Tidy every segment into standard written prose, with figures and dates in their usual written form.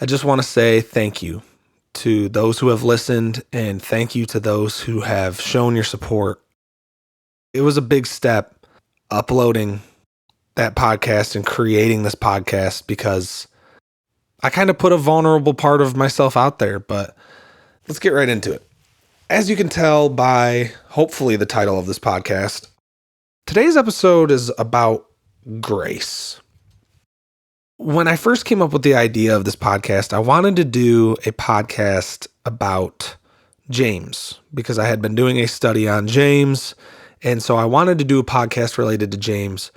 I just want to say thank you to those who have listened and thank you to those who have shown your support. It was a big step uploading that podcast and creating this podcast because I kind of put a vulnerable part of myself out there, but let's get right into it. As you can tell by hopefully the title of this podcast, today's episode is about grace. When I first came up with the idea of this podcast, I wanted to do a podcast about James because I had been doing a study on James, and so I wanted to do a podcast related to James.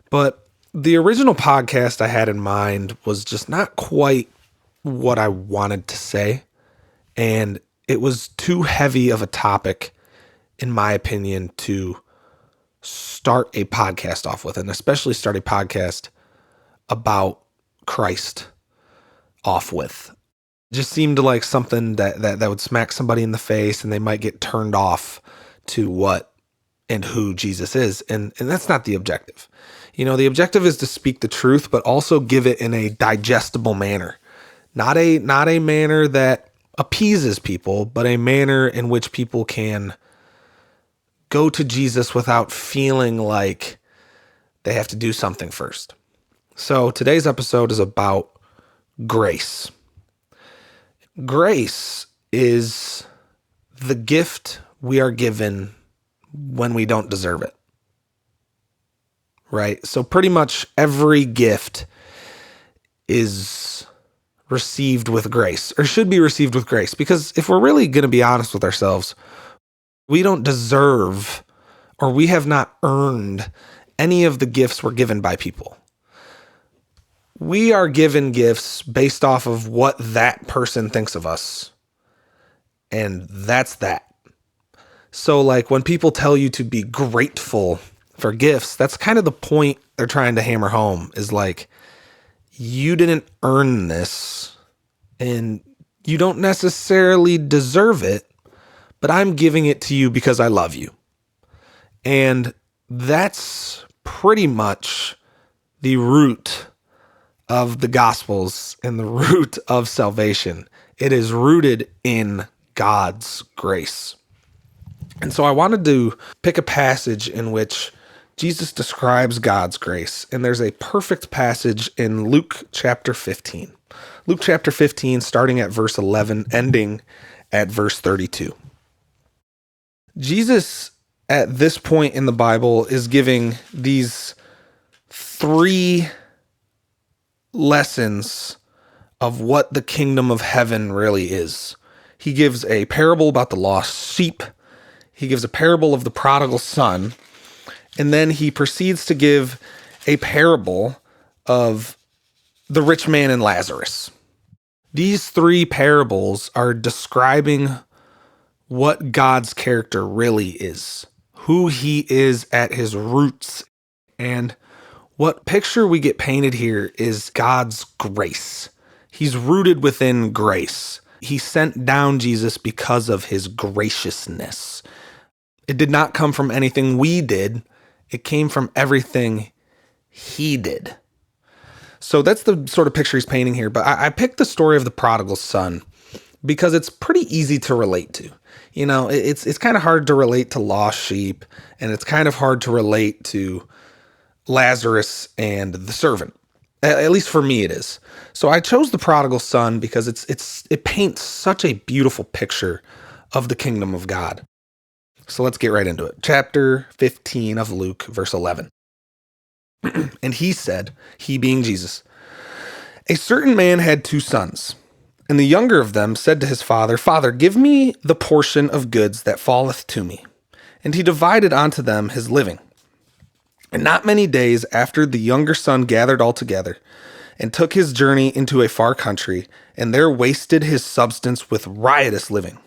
But the original podcast I had in mind was just not quite what I wanted to say, and it was too heavy of a topic, in my opinion, to start a podcast off with, and especially start a podcast about Christ off with. It just seemed like something that would smack somebody in the face and they might get turned off to what and who Jesus is. And that's not the objective. You know, the objective is to speak the truth, but also give it in a digestible manner. Not a manner that appeases people, but a manner in which people can go to Jesus without feeling like they have to do something first. So today's episode is about grace. Grace is the gift we are given when we don't deserve it. Right? So pretty much every gift is received with grace, or should be received with grace, because if we're really going to be honest with ourselves, we don't deserve, or we have not earned any of the gifts we're given by people. We are given gifts based off of what that person thinks of us. And that's that. So like when people tell you to be grateful for gifts, that's kind of the point they're trying to hammer home, is like, you didn't earn this and you don't necessarily deserve it, but I'm giving it to you because I love you. And that's pretty much the root of the Gospels and the root of salvation. It is rooted in God's grace. And so I wanted to pick a passage in which Jesus describes God's grace. And there's a perfect passage in Luke chapter 15. Luke chapter 15, starting at verse 11, ending at verse 32. Jesus, at this point in the Bible, is giving these three lessons of what the kingdom of heaven really is. He gives a parable about the lost sheep. He gives a parable of the prodigal son. And then he proceeds to give a parable of the rich man and Lazarus. These three parables are describing what God's character really is, who he is at his roots. And what picture we get painted here is God's grace. He's rooted within grace. He sent down Jesus because of his graciousness. It did not come from anything we did. It came from everything he did. So that's the sort of picture he's painting here. But I picked the story of the prodigal son because it's pretty easy to relate to. You know, it's kind of hard to relate to lost sheep, and it's kind of hard to relate to Lazarus and the servant. At least for me it is. So I chose the prodigal son because it paints such a beautiful picture of the kingdom of God. So let's get right into it. Chapter 15 of Luke, verse 11. And he said, he being Jesus, a certain man had two sons, and the younger of them said to his father, Father, give me the portion of goods that falleth to me. And he divided unto them his living. And not many days after, the younger son gathered all together, and took his journey into a far country, and there wasted his substance with riotous living.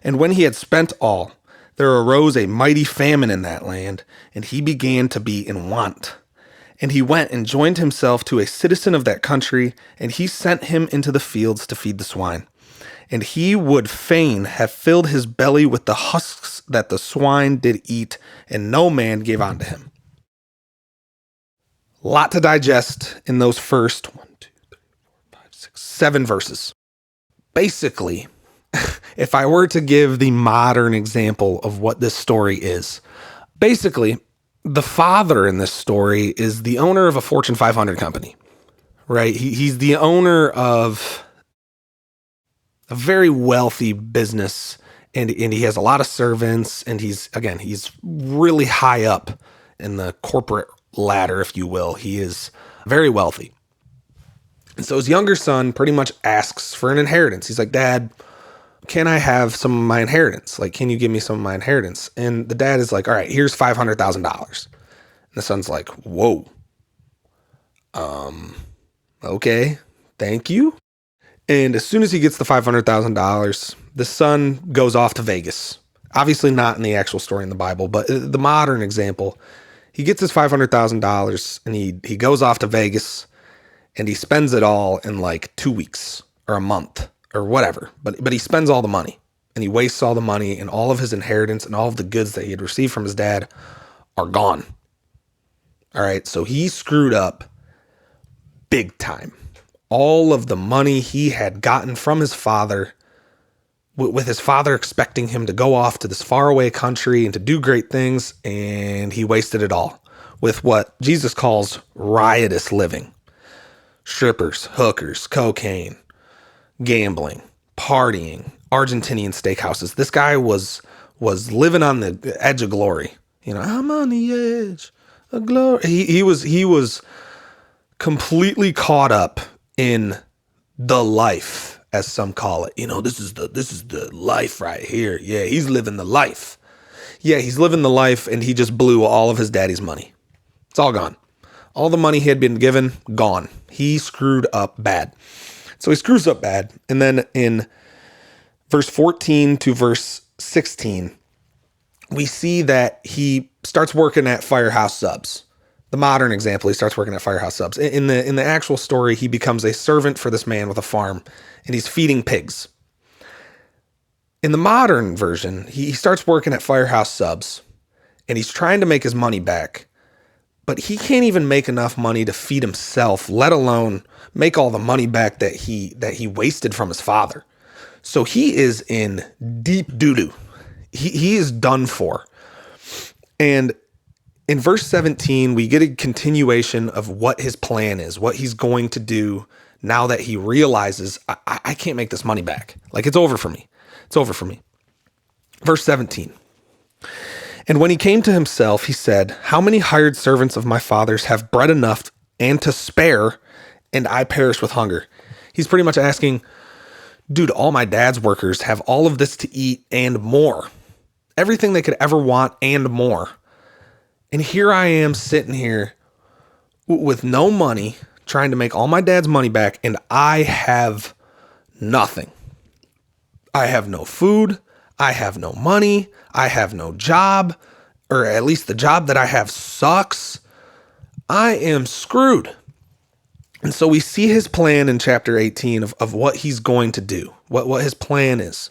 And when he had spent all, there arose a mighty famine in that land, and he began to be in want. And he went and joined himself to a citizen of that country, and he sent him into the fields to feed the swine. And he would fain have filled his belly with the husks that the swine did eat, and no man gave unto him. Lot to digest in those first 7 verses. Basically, if I were to give the modern example of what this story is, basically, the father in this story is the owner of a Fortune 500 company, right? He's the owner of a very wealthy business, and he has a lot of servants, and he's really high up in the corporate ladder, if you will. He is very wealthy. And so his younger son pretty much asks for an inheritance. He's like, Dad, can I have some of my inheritance? Like, can you give me some of my inheritance? And the dad is like, all right, here's $500,000. And the son's like, whoa. Okay, thank you. And as soon as he gets the $500,000, the son goes off to Vegas. Obviously not in the actual story in the Bible, but the modern example, he gets his $500,000 and he goes off to Vegas and he spends it all in like 2 weeks or a month or whatever. But he spends all the money and he wastes all the money, and all of his inheritance and all of the goods that he had received from his dad are gone. All right, so he screwed up big time. All of the money he had gotten from his father, with his father expecting him to go off to this faraway country and to do great things, and he wasted it all with what Jesus calls riotous living. Strippers, hookers, cocaine, gambling, partying, Argentinian steakhouses. This guy was living on the edge of glory. You know, I'm on the edge of glory. He was completely caught up in the life, as some call it. You know, this is the life right here. Yeah, he's living the life. Yeah, he's living the life, and he just blew all of his daddy's money. It's all gone. All the money he had been given, gone. He screwed up bad. So he screws up bad. And then in verse 14 to verse 16, we see that he starts working at Firehouse Subs. The modern example, he starts working at Firehouse Subs. In the actual story, he becomes a servant for this man with a farm, and he's feeding pigs. In the modern version, he starts working at Firehouse Subs, and he's trying to make his money back, but he can't even make enough money to feed himself, let alone make all the money back that he wasted from his father. So he is in deep doo-doo. He is done for. And in verse 17, we get a continuation of what his plan is, what he's going to do now that he realizes, I can't make this money back. Like, it's over for me. It's over for me. Verse 17. And when he came to himself, he said, how many hired servants of my father's have bread enough and to spare, and I perish with hunger? He's pretty much asking, dude, all my dad's workers have all of this to eat and more. Everything they could ever want and more. And here I am sitting here with no money, trying to make all my dad's money back, and I have nothing. I have no food. I have no money. I have no job, or at least the job that I have sucks. I am screwed. And so we see his plan in chapter 18 of what he's going to do, what his plan is.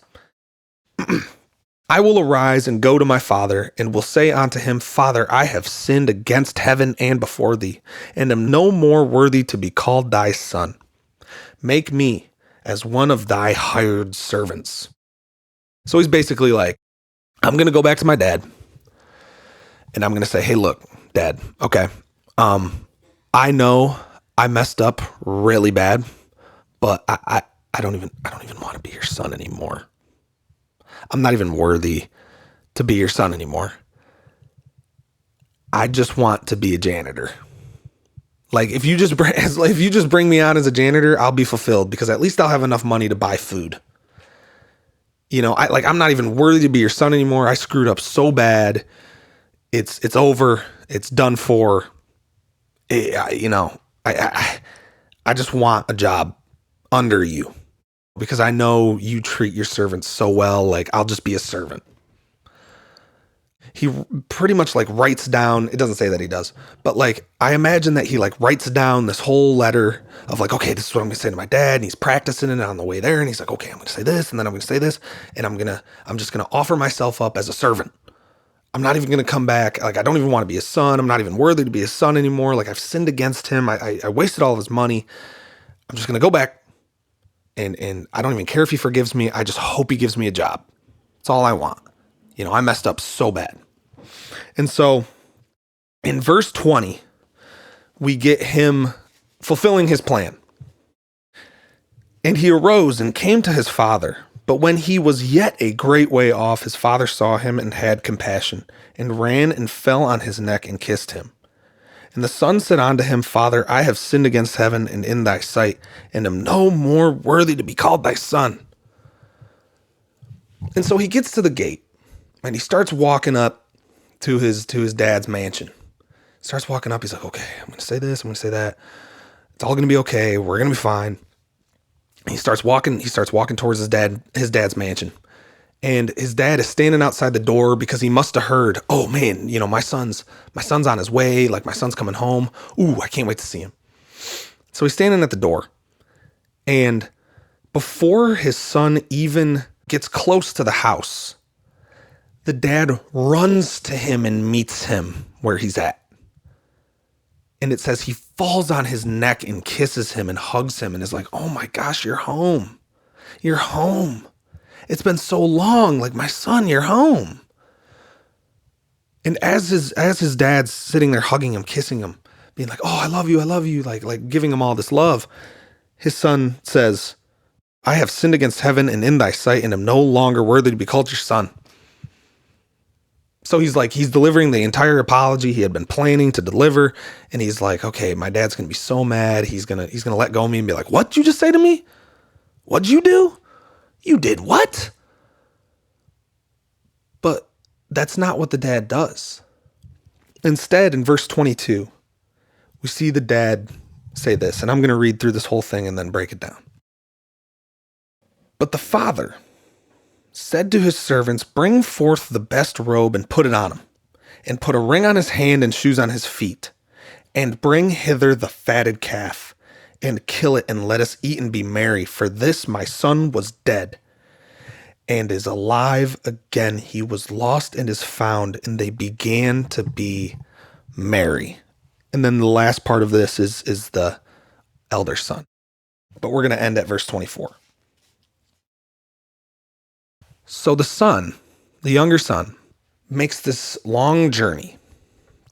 I will arise and go to my father, and will say unto him, Father, I have sinned against heaven and before thee, and am no more worthy to be called thy son. Make me as one of thy hired servants. So he's basically like, I'm going to go back to my dad, and I'm going to say, hey, look, Dad, okay, I know I messed up really bad, but I don't even want to be your son anymore. I'm not even worthy to be your son anymore. I just want to be a janitor. Like, if you just bring me on as a janitor, I'll be fulfilled, because at least I'll have enough money to buy food. You know, I'm not even worthy to be your son anymore. I screwed up so bad. It's over. It's done for. I just want a job under you, because I know you treat your servants so well. Like, I'll just be a servant. He pretty much like writes down, it doesn't say that he does, but like, I imagine that he like writes down this whole letter of like, okay, this is what I'm going to say to my dad. And he's practicing it on the way there. And he's like, okay, I'm going to say this, and then I'm going to say this. And I'm just going to offer myself up as a servant. I'm not even going to come back. Like, I don't even want to be his son. I'm not even worthy to be his son anymore. Like, I've sinned against him. I wasted all of his money. I'm just going to go back. And I don't even care if he forgives me. I just hope he gives me a job. That's all I want. I messed up so bad. And so in verse 20, we get him fulfilling his plan. And he arose and came to his father. But when he was yet a great way off, his father saw him and had compassion, and ran and fell on his neck and kissed him. And the son said unto him, Father, I have sinned against heaven and in thy sight, and am no more worthy to be called thy son. And so he gets to the gate, and he starts walking up to his dad's mansion. Starts walking up. He's like, okay, I'm going to say this. I'm going to say that. It's all going to be okay. We're going to be fine. And he starts walking towards his dad's mansion. And his dad is standing outside the door because he must have heard, oh man, my son's on his way. Like, my son's coming home. Ooh, I can't wait to see him. So he's standing at the door. And before his son even gets close to the house, the dad runs to him and meets him where he's at. And it says he falls on his neck and kisses him and hugs him and is like, oh my gosh, you're home. You're home. It's been so long. Like, my son, you're home. And as his dad's sitting there hugging him, kissing him, being like, oh, I love you, like giving him all this love, his son says, I have sinned against heaven and in thy sight, and am no longer worthy to be called your son. So he's delivering the entire apology he had been planning to deliver. And he's like, okay, my dad's going to be so mad. He's going to let go of me and be like, what'd you just say to me? What'd you do? You did what? But that's not what the dad does. Instead, in verse 22, we see the dad say this, and I'm going to read through this whole thing and then break it down. But the father said to his servants, bring forth the best robe and put it on him, and put a ring on his hand and shoes on his feet, and bring hither the fatted calf, and kill it, and let us eat and be merry. For this my son was dead, and is alive again. He was lost and is found, and they began to be merry. And then the last part of this is the elder son. But we're going to end at verse 24. So the son, the younger son, makes this long journey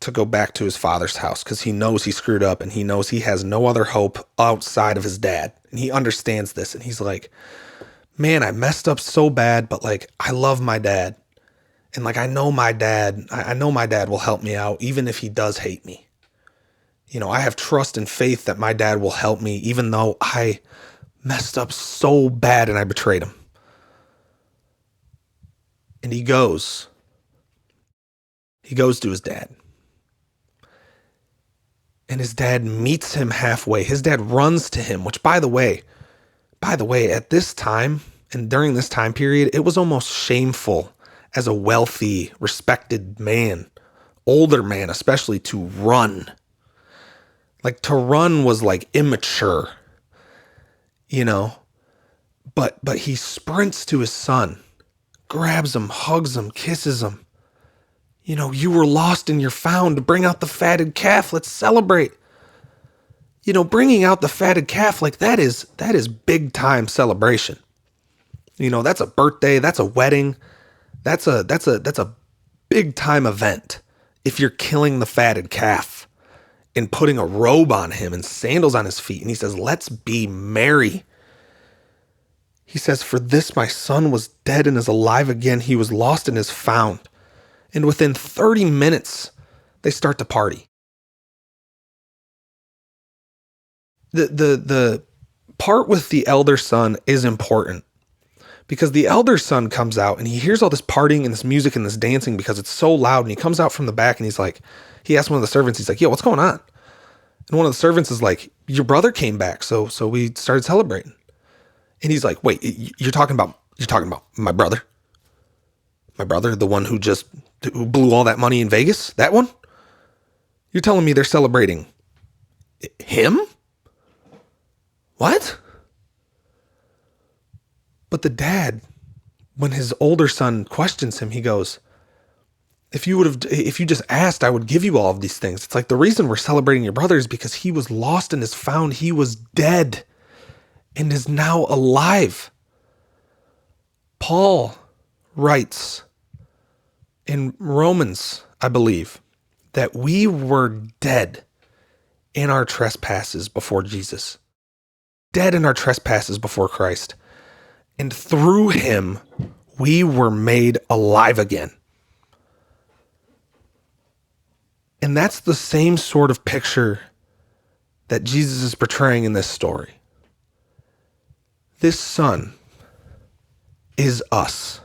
to go back to his father's house because he knows he screwed up and he knows he has no other hope outside of his dad. And he understands this, and he's like, man, I messed up so bad, but like, I love my dad. And like, I know my dad will help me out even if he does hate me. I have trust and faith that my dad will help me even though I messed up so bad and I betrayed him. And he goes to his dad. And his dad meets him halfway. His dad runs to him, which by the way, at this time and during this time period, it was almost shameful as a wealthy, respected man, older man especially, to run. Like, to run was like immature, but he sprints to his son, grabs him, hugs him, kisses him. You were lost and you're found. Bring out the fatted calf. Let's celebrate. Bringing out the fatted calf, like that is big time celebration. That's a birthday. That's a wedding. That's a big time event. If you're killing the fatted calf and putting a robe on him and sandals on his feet. And he says, let's be merry. He says, for this my son was dead and is alive again. He was lost and is found. And within 30 minutes, they start to party. The part with the elder son is important because the elder son comes out and he hears all this partying and this music and this dancing because it's so loud. And he comes out from the back and he asks one of the servants, he's like, yo, what's going on? And one of the servants is like, your brother came back. So we started celebrating. And he's like, wait, you're talking about my brother? My brother, the one who blew all that money in Vegas? That one? You're telling me they're celebrating him? What? But the dad, when his older son questions him, he goes, if you just asked, I would give you all of these things. It's like, the reason we're celebrating your brother is because he was lost and is found. He was dead and is now alive. Paul writes in Romans, I believe, that we were dead in our trespasses before Jesus, dead in our trespasses before Christ. And through him, we were made alive again. And that's the same sort of picture that Jesus is portraying in this story. This son is us.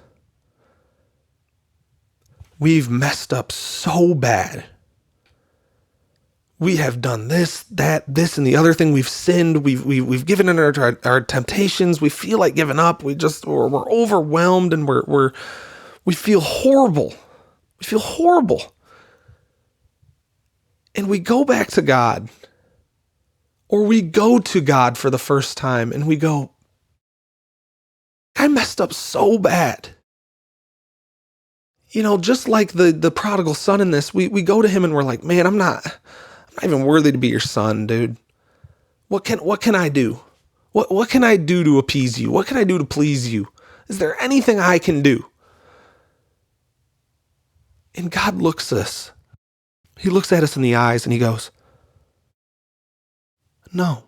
We've messed up so bad. We have done this, that, this, and the other thing. We've sinned. We've given in our temptations. We feel like giving up. We're overwhelmed, and we feel horrible. We feel horrible. And we go back to God, or we go to God for the first time, and we go, I messed up so bad. Just like the prodigal son in this, we go to him and we're like, man, I'm not even worthy to be your son, dude. What can I do? What can I do to appease you? What can I do to please you? Is there anything I can do? And God looks at us. He looks at us in the eyes and he goes, no,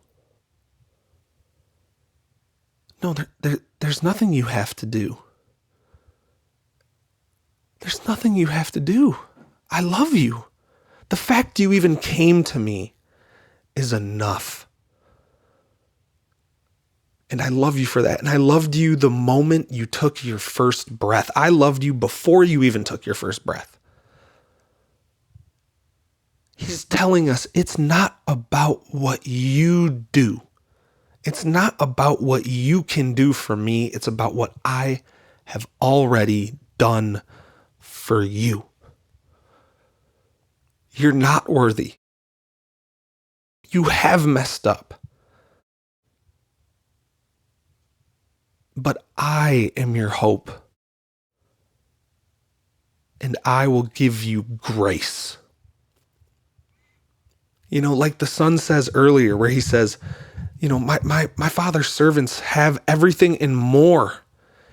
there's nothing you have to do. There's nothing you have to do. I love you. The fact you even came to me is enough. And I love you for that. And I loved you the moment you took your first breath. I loved you before you even took your first breath. He's telling us it's not about what you do. It's not about what you can do for me. It's about what I have already done for you. You're not worthy. You have messed up. But I am your hope. And I will give you grace. Like the son says earlier, where he says, my father's servants have everything and more.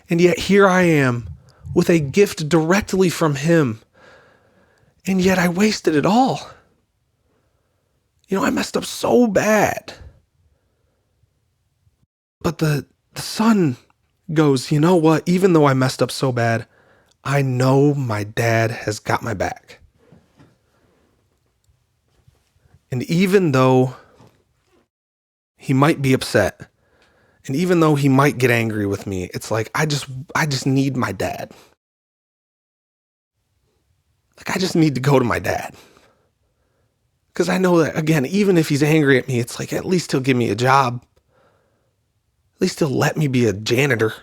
And yet here I am with a gift directly from him. And yet I wasted it all. I messed up so bad. But the son goes, you know what? Even though I messed up so bad, I know my dad has got my back. And even though he might be upset, and even though he might get angry with me, it's like, I just need my dad. Like, I just need to go to my dad. Because I know that, again, even if he's angry at me, it's like, at least he'll give me a job. At least he'll let me be a janitor,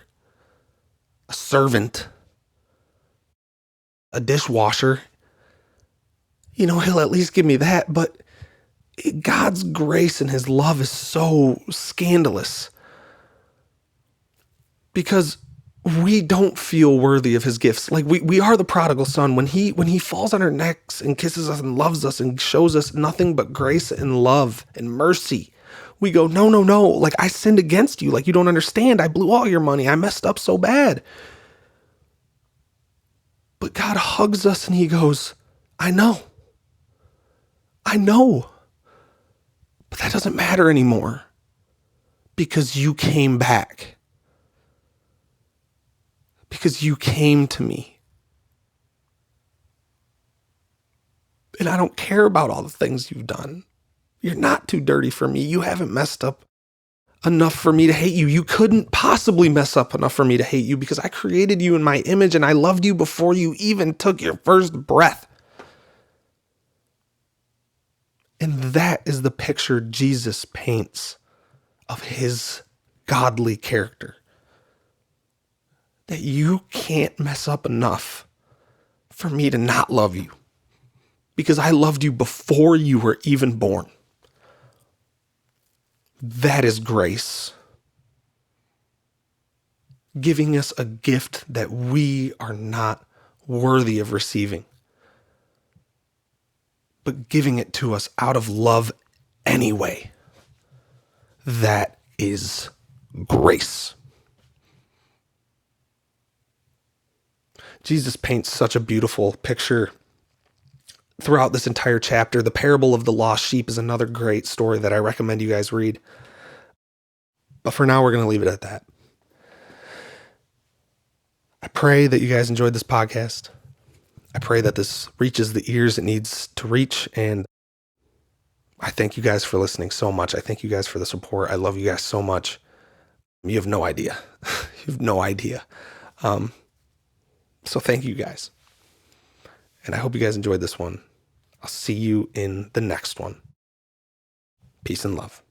a servant, a dishwasher. He'll at least give me that. But God's grace and his love is so scandalous. Because we don't feel worthy of his gifts. Like we are the prodigal son. When he falls on our necks and kisses us and loves us and shows us nothing but grace and love and mercy, we go, no. Like, I sinned against you. Like, you don't understand. I blew all your money. I messed up so bad. But God hugs us and he goes, I know. But that doesn't matter anymore. Because you came back. Because you came to me. And I don't care about all the things you've done. You're not too dirty for me. You haven't messed up enough for me to hate you. You couldn't possibly mess up enough for me to hate you because I created you in my image and I loved you before you even took your first breath. And that is the picture Jesus paints of his godly character. That you can't mess up enough for me to not love you. Because I loved you before you were even born. That is grace. Giving us a gift that we are not worthy of receiving. But giving it to us out of love anyway. That is grace. Jesus paints such a beautiful picture throughout this entire chapter. The parable of the lost sheep is another great story that I recommend you guys read. But for now, we're going to leave it at that. I pray that you guys enjoyed this podcast. I pray that this reaches the ears it needs to reach. And I thank you guys for listening so much. I thank you guys for the support. I love you guys so much. You have no idea. You have no idea. So thank you guys. And I hope you guys enjoyed this one. I'll see you in the next one. Peace and love.